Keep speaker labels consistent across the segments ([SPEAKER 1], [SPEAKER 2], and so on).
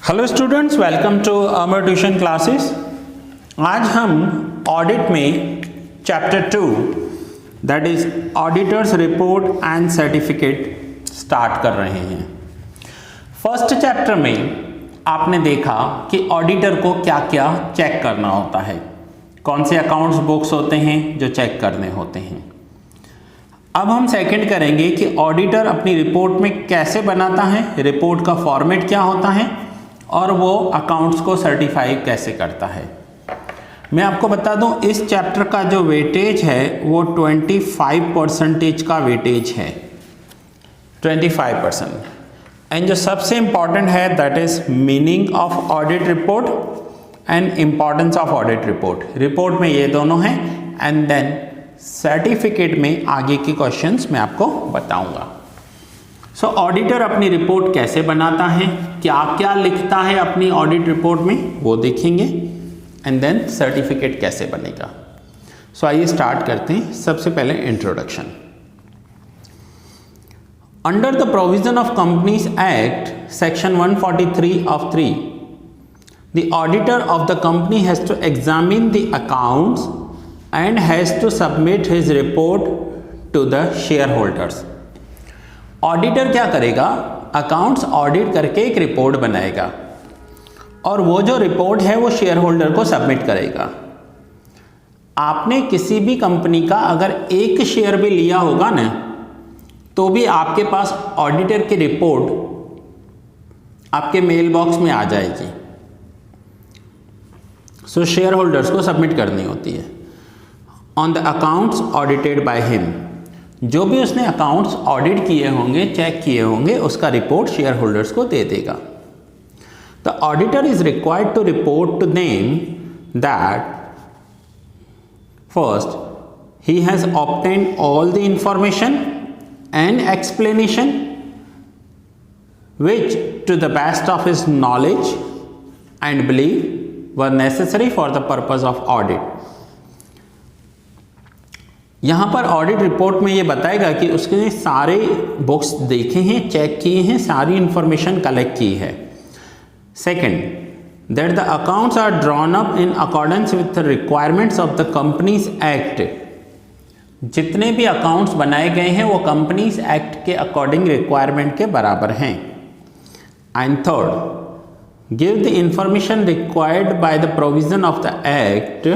[SPEAKER 1] Hello students, welcome to Amar tuition classes. आज हम audit में chapter 2 that is auditors report and certificate start कर रहे हैं। फर्स्ट चैप्टर में आपने देखा कि ऑडिटर को क्या क्या चेक करना होता है, कौन से अकाउंट्स बुक्स होते हैं जो चेक करने होते हैं। अब हम सेकंड करेंगे कि ऑडिटर अपनी रिपोर्ट में कैसे बनाता है, रिपोर्ट का फॉर्मेट क्या होता है और वो अकाउंट्स को सर्टिफाई कैसे करता है। मैं आपको बता दूं, इस चैप्टर का जो वेटेज है वो 25% का वेटेज है, 25%। एंड जो सबसे इंपॉर्टेंट है that is meaning of audit report and importance of audit report. Report में ये दोनों हैं एंड देन सर्टिफिकेट में आगे के क्वेश्चंस मैं आपको बताऊंगा। सो ऑडिटर अपनी रिपोर्ट कैसे बनाता है, क्या क्या लिखता है अपनी ऑडिट रिपोर्ट में, वो देखेंगे एंड देन सर्टिफिकेट कैसे बनेगा। सो आइए स्टार्ट करते हैं। सबसे पहले introduction. Under the provision of companies act section 143 of 3, the auditor of the company has to examine the accounts and has to submit his report to the shareholders। Auditor क्या करेगा, accounts audit करके एक report बनाएगा और वो जो report है वो शेयर होल्डर को सबमिट करेगा। आपने किसी भी कंपनी का अगर एक शेयर भी लिया होगा ना, तो भी आपके पास ऑडिटर की रिपोर्ट आपके मेल बॉक्स में आ जाएगी। सो शेयर होल्डर्स को सबमिट करनी होती है। On the accounts audited by him, जो भी उसने अकाउंट्स ऑडिट किए होंगे, चेक किए होंगे, उसका रिपोर्ट शेयर होल्डर्स को दे देगा। The auditor is required to report to them that first he has obtained all the information and explanation which to the best of his knowledge and belief were necessary for the purpose of audit। यहाँ पर audit report में ये बताएगा कि उसने सारे books देखे हैं, चेक किए हैं, सारी इंफॉर्मेशन कलेक्ट की है। Second, that the accounts are drawn up in accordance with the requirements of the companies act. जितने भी अकाउंट्स बनाए गए हैं वो कंपनीज एक्ट के अकॉर्डिंग रिक्वायरमेंट के बराबर हैं। And third, give the information required by the provision of the act.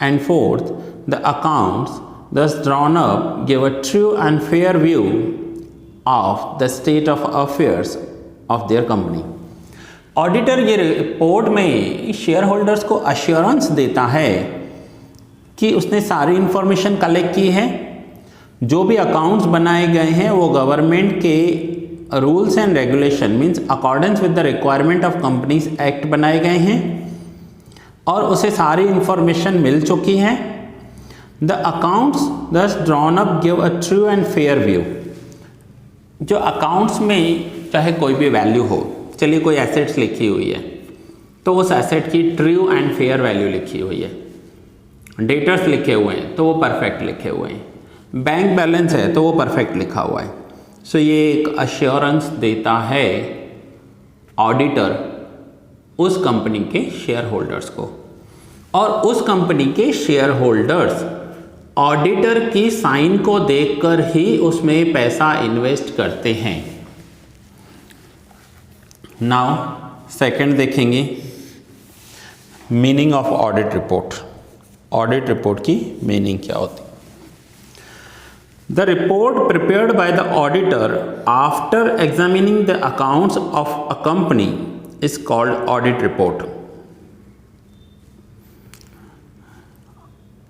[SPEAKER 1] And fourth, the accounts thus drawn up give a true and fair view of the state of affairs of their company। Auditor ये report में share holders को assurance देता है कि उसने सारी information collect की है, जो भी अकाउंट्स बनाए गए हैं वो गवर्नमेंट के rules and regulation means accordance with the requirement of companies act बनाए गए हैं और उसे सारी इंफॉर्मेशन मिल चुकी है। The accounts thus drawn up give a true and fair view। जो अकाउंट्स में चाहे कोई भी वैल्यू हो, चलिए कोई एसेट्स लिखी हुई है तो उस एसेट की ट्रू एंड फेयर वैल्यू लिखी हुई है, डेटर्स लिखे हुए हैं तो वो परफेक्ट लिखे हुए हैं, बैंक बैलेंस है तो वो परफेक्ट लिखा हुआ है। सो ये एक अश्योरेंस देता है ऑडिटर उस कंपनी के शेयर होल्डर्स को, और उस कंपनी के शेयर होल्डर्स ऑडिटर की साइन को देखकर ही उसमें पैसा इन्वेस्ट करते हैं। नाउ सेकंड देखेंगे meaning of audit report. Audit report की मीनिंग क्या होती है? The report prepared by the auditor after examining the accounts of a company is called audit report.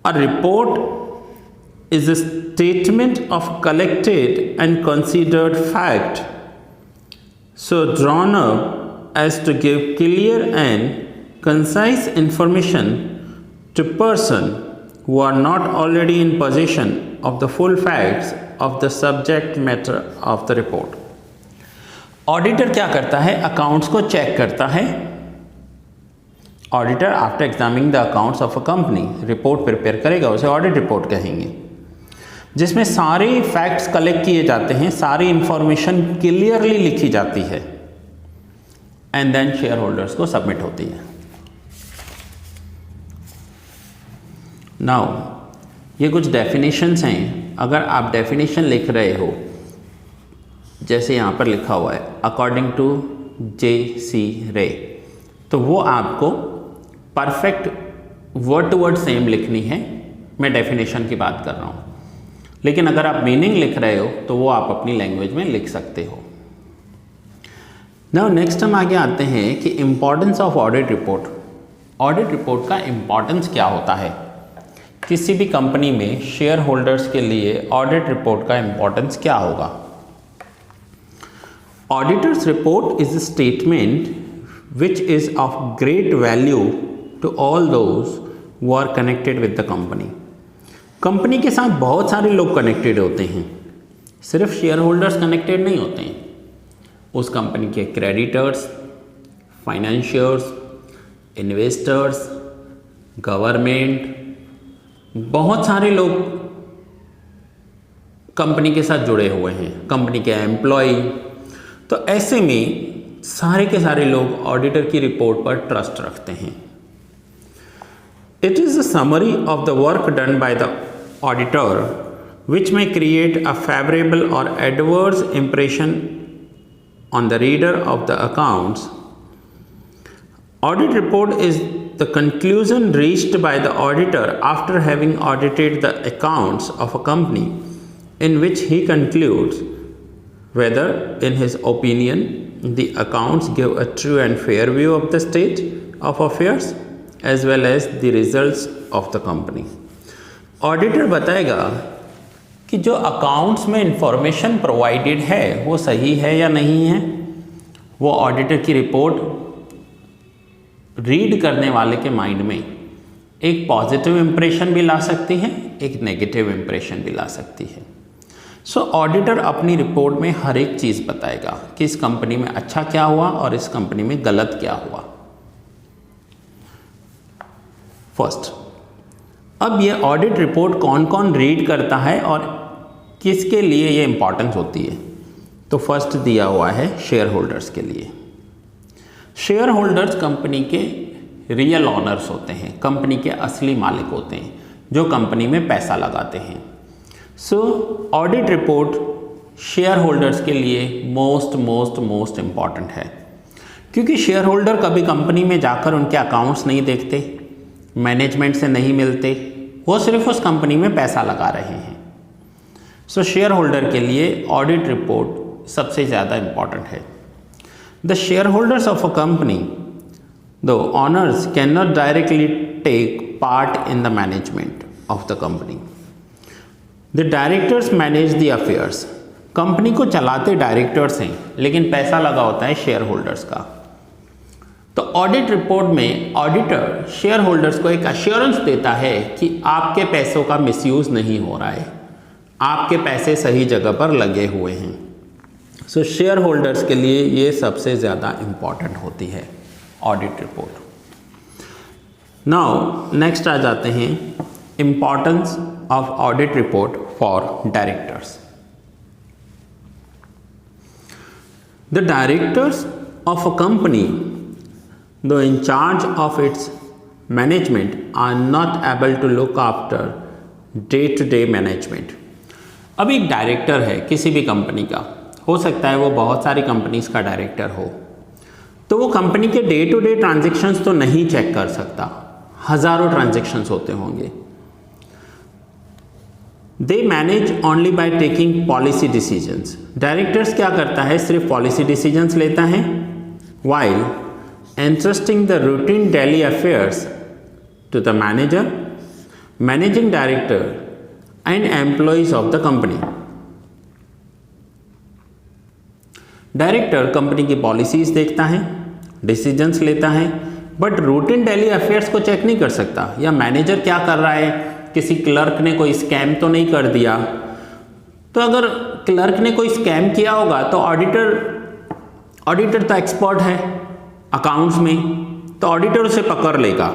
[SPEAKER 1] A report is a statement of collected and considered fact, so drawn up as to give clear and concise information to person who are not already in possession of the full facts of the subject matter of the report। Auditor क्या करता है, accounts को check करता है। Auditor after examining the accounts of a company report prepare करेगा, उसे audit report कहेंगे, जिसमें सारे फैक्ट्स कलेक्ट किए जाते हैं, सारी इंफॉर्मेशन क्लियरली लिखी जाती है। एंड देन शेयर होल्डर्स को सबमिट होती है। नाउ ये कुछ डेफिनेशंस हैं। अगर आप डेफिनेशन लिख रहे हो, जैसे यहाँ पर लिखा हुआ है अकॉर्डिंग टू J.C. रे, तो वो आपको perfect word to word same लिखनी है। मैं डेफिनेशन की बात कर रहा हूँ, लेकिन अगर आप मीनिंग लिख रहे हो तो वो आप अपनी लैंग्वेज में लिख सकते हो। नाउ नेक्स्ट हम आगे आते हैं कि importance of audit report. Audit report का इम्पॉर्टेंस क्या होता है? किसी भी कंपनी में शेयर होल्डर्स के लिए ऑडिट रिपोर्ट का इम्पॉर्टेंस क्या होगा? Auditors report is a statement which is of great value to all those who are connected with the company. Company के साथ बहुत सारे लोग कनेक्टेड होते हैं, सिर्फ शेयर होल्डर्स कनेक्टेड नहीं होते हैं। उस कंपनी के क्रेडिटर्स, फाइनेंशियर्स, इन्वेस्टर्स, गवर्नमेंट, बहुत सारे लोग कंपनी के साथ जुड़े हुए हैं, कंपनी के एम्प्लॉय। तो ऐसे में सारे के सारे लोग ऑडिटर की रिपोर्ट पर ट्रस्ट रखते हैं। It is a summary of the work done by the auditor which may create a favorable or adverse impression on the reader of the accounts. Audit report is the conclusion reached by the auditor after having audited the accounts of a company, in which he concludes whether, in his opinion, the accounts give a true and fair view of the state of affairs as well as the results of the company. Auditor बताएगा कि जो accounts में information provided है वो सही है या नहीं है। वो ऑडिटर की रिपोर्ट रीड करने वाले के माइंड में एक पॉजिटिव इंप्रेशन भी ला सकती है, एक नेगेटिव इंप्रेशन भी ला सकती है। सो ऑडिटर अपनी रिपोर्ट में हर एक चीज़ बताएगा कि इस कंपनी में अच्छा क्या हुआ और इस कंपनी में गलत क्या हुआ। फर्स्ट, अब ये ऑडिट रिपोर्ट कौन कौन रीड करता है और किसके लिए ये इम्पॉर्टेंस होती है? तो फर्स्ट दिया हुआ है शेयर होल्डर्स के लिए। शेयर होल्डर्स कंपनी के रियल ऑनर्स होते हैं, कंपनी के असली मालिक होते हैं जो कंपनी में पैसा लगाते हैं। सो ऑडिट रिपोर्ट शेयर होल्डर्स के लिए मोस्ट इम्पॉर्टेंट है, क्योंकि शेयर होल्डर कभी कंपनी में जाकर उनके अकाउंट्स नहीं देखते, मैनेजमेंट से नहीं मिलते, वो सिर्फ उस कंपनी में पैसा लगा रहे हैं। सो शेयर होल्डर के लिए ऑडिट रिपोर्ट सबसे ज़्यादा इम्पॉर्टेंट है। The share holders of a company, the owners can not directly take part in the management of the company. The directors manage the affairs. Company को चलाते डायरेक्टर्स हैं, लेकिन पैसा लगा होता है शेयर होल्डर्स का। तो ऑडिट रिपोर्ट में ऑडिटर शेयर होल्डर्स को एक अश्योरेंस देता है कि आपके पैसों का मिसयूज नहीं हो रहा है, आपके पैसे सही जगह पर लगे हुए हैं। सो शेयर होल्डर्स के लिए ये सबसे ज़्यादा इम्पॉर्टेंट होती है ऑडिट रिपोर्ट। नाउ नेक्स्ट आ जाते हैं importance of audit report for directors. The directors of a company, though in charge of its management, are not able to look after day-to-day management. अब एक डायरेक्टर है किसी भी company का, हो सकता है वो बहुत सारी कंपनीज का डायरेक्टर हो, तो वो कंपनी के डे टू डे ट्रांजेक्शन्स तो नहीं चेक कर सकता, हज़ारों ट्रांजेक्शन्स होते होंगे। They manage only by taking policy decisions. Directors क्या करता है? सिर्फ पॉलिसी डिसीजंस लेता है, while entrusting the routine daily affairs to the manager, managing director and employees of the company. Director company की पॉलिसीज देखता है, डिसीजंस लेता है, बट रूटीन डेली अफेयर्स को चेक नहीं कर सकता। या मैनेजर क्या कर रहा है, किसी क्लर्क ने कोई स्कैम तो नहीं कर दिया। तो अगर क्लर्क ने कोई स्कैम किया होगा तो ऑडिटर तो एक्सपर्ट है अकाउंट्स में, तो ऑडिटर उसे पकड़ लेगा।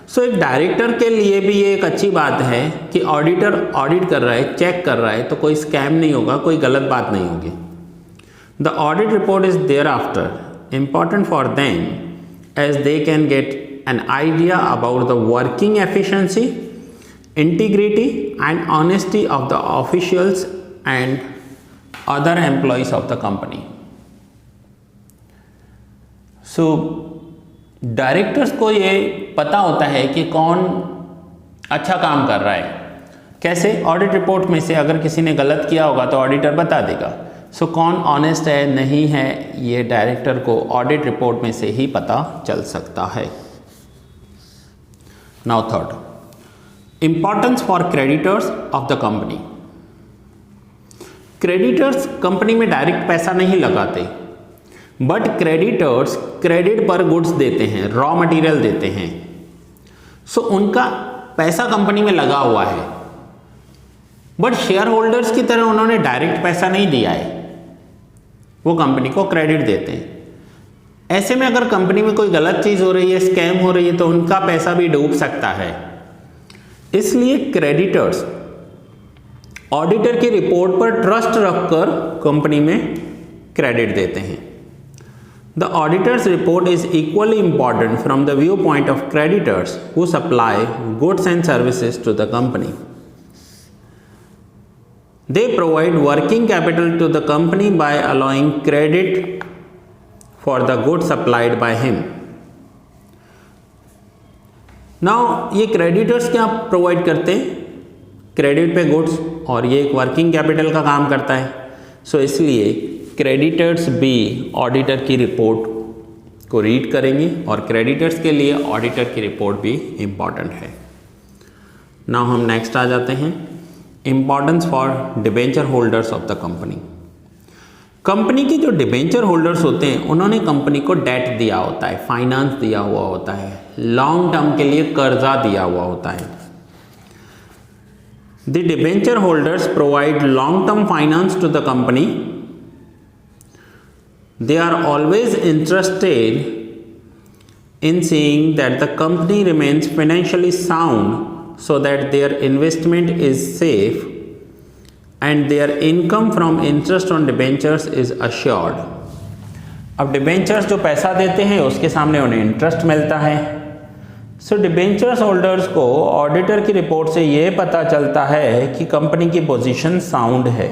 [SPEAKER 1] सो एक डायरेक्टर के लिए भी ये एक अच्छी बात है कि ऑडिटर ऑडिट कर रहा है, चेक कर रहा है, तो कोई स्कैम नहीं होगा, कोई गलत बात नहीं होगी। The audit report is thereafter important for them as they can get an idea about the working efficiency, integrity and honesty of the officials and other employees of the company. So directors को ये पता होता है कि कौन अच्छा काम कर रहा है। कैसे? ऑडिट रिपोर्ट में से अगर किसी ने गलत किया होगा तो ऑडिटर बता देगा। सो कौन ऑनेस्ट है नहीं है ये डायरेक्टर को ऑडिट रिपोर्ट में से ही पता चल सकता है। Now third, importance for creditors of the company. Creditors company में डायरेक्ट पैसा नहीं लगाते, बट क्रेडिटर्स क्रेडिट पर गुड्स देते हैं, रॉ मटेरियल देते हैं। सो उनका पैसा कंपनी में लगा हुआ है, बट शेयर होल्डर्स की तरह उन्होंने डायरेक्ट पैसा नहीं दिया है, वो कंपनी को क्रेडिट देते हैं। ऐसे में अगर कंपनी में कोई गलत चीज़ हो रही है, स्कैम हो रही है, तो उनका पैसा भी डूब सकता है। इसलिए क्रेडिटर्स ऑडिटर की रिपोर्ट पर ट्रस्ट रखकर कंपनी में क्रेडिट देते हैं। The auditors report is equally important from the view point of creditors who supply goods and services to the company. They provide working capital to the company by allowing credit for the goods supplied by him. Now ये creditors क्या provide करते हैं? Credit पे goods, और ये एक working capital का काम करता है। सो इसलिए क्रेडिटर्स भी ऑडिटर की रिपोर्ट को रीड करेंगे और क्रेडिटर्स के लिए ऑडिटर की रिपोर्ट भी इम्पॉर्टेंट है। नाउ हम नेक्स्ट आ जाते हैं, importance for debenture holders of the company. Company के जो डिबेंचर होल्डर्स होते हैं उन्होंने कंपनी को डेट दिया होता है, फाइनेंस दिया हुआ होता है, लॉन्ग टर्म के लिए कर्जा दिया हुआ होता है। The debenture holders provide long term finance to the company. They are always interested in seeing that the company remains financially sound so that their investment is safe and their income from interest on debentures is assured. अब debentures जो पैसा देते हैं उसके सामने उन्हें interest मिलता है। सो डिबेंचर्स होल्डर्स को ऑडिटर की रिपोर्ट से ये पता चलता है कि कंपनी की पोजीशन साउंड है।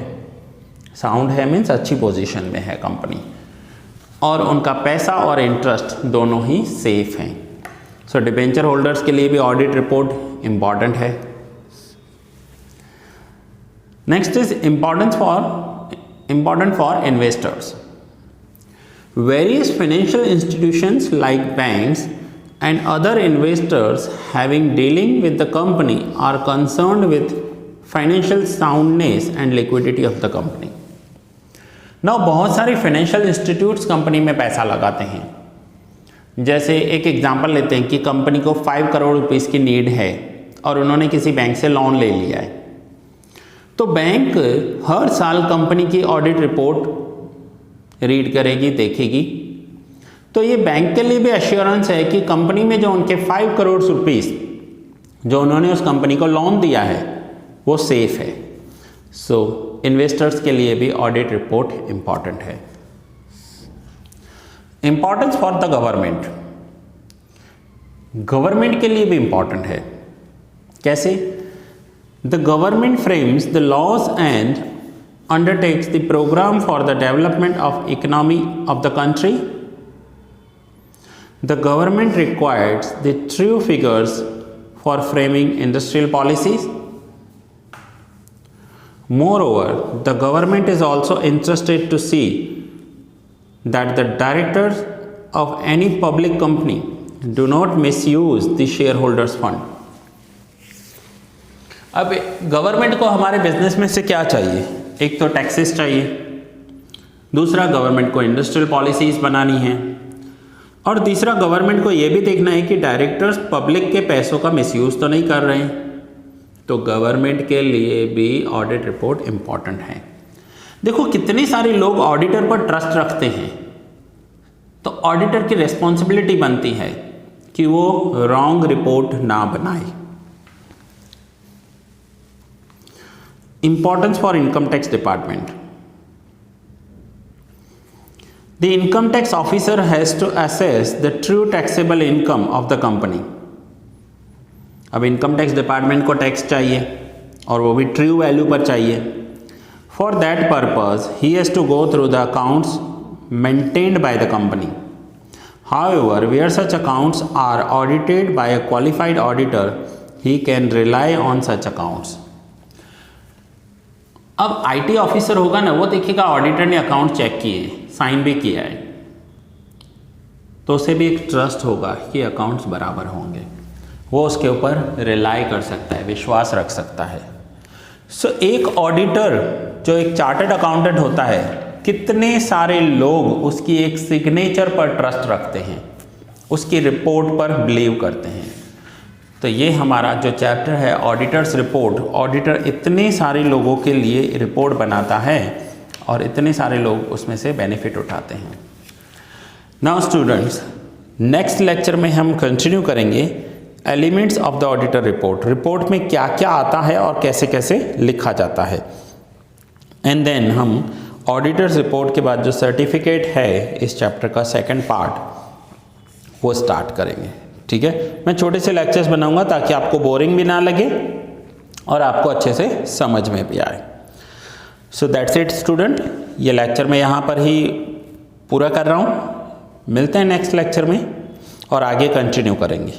[SPEAKER 1] साउंड है मीन्स अच्छी पोजीशन में है कंपनी, और उनका पैसा और इंटरेस्ट दोनों ही सेफ हैं। सो डिबेंचर होल्डर्स के लिए भी ऑडिट रिपोर्ट इम्पॉर्टेंट है। Next is important for investors. Various financial institutions like banks and other investors having dealing with the company are concerned with financial soundness and liquidity of the company. ना बहुत सारे financial institutes company में पैसा लगाते हैं। जैसे एक example लेते हैं कि कंपनी को 5 करोड़ रुपीस की नीड है और उन्होंने किसी बैंक से लोन ले लिया है, तो बैंक हर साल कंपनी की ऑडिट रिपोर्ट रीड करेगी, देखेगी। तो ये बैंक के लिए भी एश्योरेंस है कि कंपनी में जो उनके 5 करोड़ रुपीस जो उन्होंने उस कंपनी को लोन दिया है वो सेफ है। सो इन्वेस्टर्स के लिए भी ऑडिट रिपोर्ट इंपॉर्टेंट है। Importance for the government. Government के लिए भी इंपॉर्टेंट है। कैसे? The government frames the laws and undertakes the programme for the development of economy of the country. The government requires the true figures for framing industrial policies. Moreover, the government is also interested to see that the directors of any public company do not misuse the shareholders fund. अब government को हमारे business में से क्या चाहिए? एक तो taxes चाहिए, दूसरा गवर्नमेंट को इंडस्ट्रियल पॉलिसीज बनानी है, और तीसरा गवर्नमेंट को यह भी देखना है कि डायरेक्टर्स पब्लिक के पैसों का मिसयूज तो नहीं कर रहे हैं। तो गवर्नमेंट के लिए भी ऑडिट रिपोर्ट इंपॉर्टेंट है। देखो कितने सारे लोग ऑडिटर पर ट्रस्ट रखते हैं, तो ऑडिटर की रिस्पॉन्सिबिलिटी बनती है कि वो रॉन्ग रिपोर्ट ना बनाए। Importance for income tax department. The income tax officer has to assess the true taxable income of the company. अब इनकम टैक्स डिपार्टमेंट को टैक्स चाहिए और वो भी ट्रू वैल्यू पर चाहिए। For that purpose he has to go through the accounts maintained by the company. However where such accounts are audited by a qualified auditor he can rely on such accounts. अब IT officer होगा ना, वो देखेगा auditor ने account check किए, sign भी किया है, तो उसे भी एक ट्रस्ट होगा कि अकाउंट्स बराबर होंगे, वो उसके ऊपर रिलाई कर सकता है, विश्वास रख सकता है। सो एक ऑडिटर जो एक चार्टर्ड अकाउंटेंट होता है, कितने सारे लोग उसकी एक सिग्नेचर पर ट्रस्ट रखते हैं, उसकी रिपोर्ट पर बिलीव करते हैं। तो ये हमारा जो चैप्टर है ऑडिटर्स रिपोर्ट, ऑडिटर इतने सारे लोगों के लिए रिपोर्ट बनाता है और इतने सारे लोग उसमें से बेनिफिट उठाते हैं। नाउ स्टूडेंट्स, नेक्स्ट लेक्चर में हम कंटिन्यू करेंगे elements of the auditor report. Report में क्या क्या आता है और कैसे कैसे लिखा जाता है। एंड देन हम ऑडिटर्स रिपोर्ट के बाद जो सर्टिफिकेट है इस चैप्टर का सेकंड पार्ट वो स्टार्ट करेंगे। ठीक है, मैं छोटे से लेक्चर्स बनाऊंगा ताकि आपको बोरिंग भी ना लगे और आपको अच्छे से समझ में भी आए। सो दैट्स इट स्टूडेंट, ये लेक्चर मैं यहाँ पर ही पूरा कर रहा हूँ। मिलते हैं नेक्स्ट लेक्चर में और आगे कंटिन्यू करेंगे।